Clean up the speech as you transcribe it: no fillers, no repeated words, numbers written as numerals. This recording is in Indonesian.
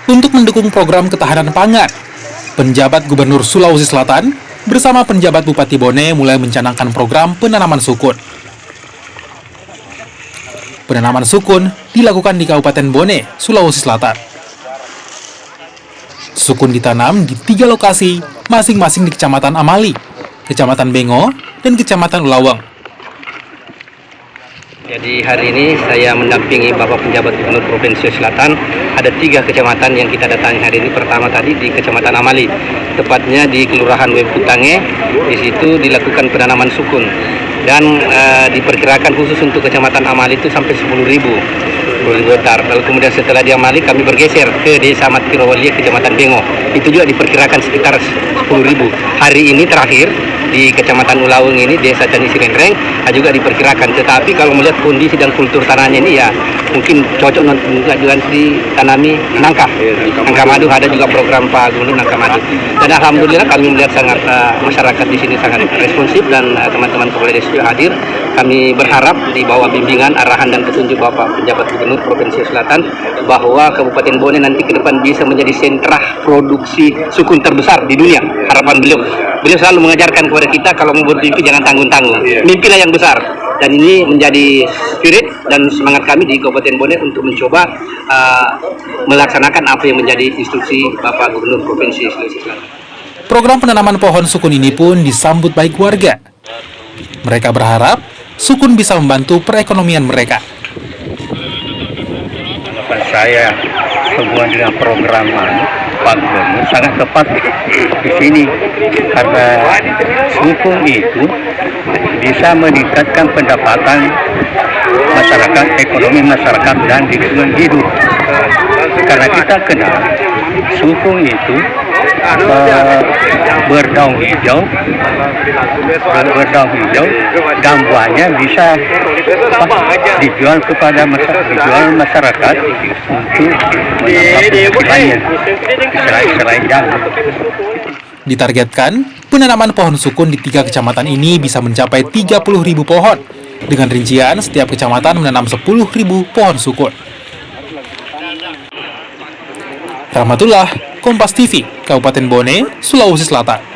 Untuk mendukung program ketahanan pangan, penjabat Gubernur Sulawesi Selatan bersama penjabat Bupati Bone mulai mencanangkan program penanaman sukun. Penanaman sukun dilakukan di Kabupaten Bone, Sulawesi Selatan. Sukun ditanam di 3 lokasi, masing-masing di Kecamatan Amali, Kecamatan Bengo, dan Kecamatan Ulawang. Jadi hari ini saya mendampingi Bapak Penjabat Gubernur Provinsi Selatan. Ada 3 kecamatan yang kita datangi hari ini. Pertama tadi di Kecamatan Amali, tepatnya di Kelurahan Wemputange. Di situ dilakukan penanaman sukun dan diperkirakan khusus untuk Kecamatan Amali itu sampai 10.000 hektar. Lalu kemudian setelah di Amali kami bergeser ke Desa Matirowalia, Kecamatan Bengo. Itu juga diperkirakan sekitar 10.000. Hari ini terakhir di Kecamatan Ulawang ini, Desa Candi Sirenreng, juga diperkirakan. Tetapi kalau melihat kondisi dan kultur tanahnya ini ya mungkin cocok juga ditanami nangka madu. Ada juga program Pak Gubernur nangka madu. Dan alhamdulillah kami melihat sangat masyarakat di sini sangat responsif dan teman-teman kepala desa juga hadir. Kami berharap di bawah bimbingan, arahan dan petunjuk Bapak Penjabat Gubernur Provinsi Selatan bahwa Kabupaten Bone nanti ke depan bisa menjadi sentra produksi sukun terbesar di dunia. Harapan beliau selalu mengajarkan kepada kita kalau mau bermimpi jangan tanggung-tanggung. Mimpilah yang besar. Dan ini menjadi spirit dan semangat kami di Kabupaten Bone untuk mencoba melaksanakan apa yang menjadi instruksi Bapak Gubernur Provinsi Sulawesi Selatan. Program penanaman pohon sukun ini pun disambut baik warga. Mereka berharap sukun bisa membantu perekonomian mereka. Saya hubungan dengan program Pak Gubernur sangat tepat di sini karena sukun itu bisa meningkatkan pendapatan masyarakat, ekonomi masyarakat dan lingkungan hidup. Karena kita kenal sukun itu berdaun hijau, dan buahnya bisa dijual kepada masyarakat untuk menambah selain jagung. Ditargetkan, penanaman pohon sukun di 3 kecamatan ini bisa mencapai 30.000 pohon, dengan rincian setiap kecamatan menanam 10.000 pohon sukun. Rahmatullah, Kompas TV, Kabupaten Bone, Sulawesi Selatan.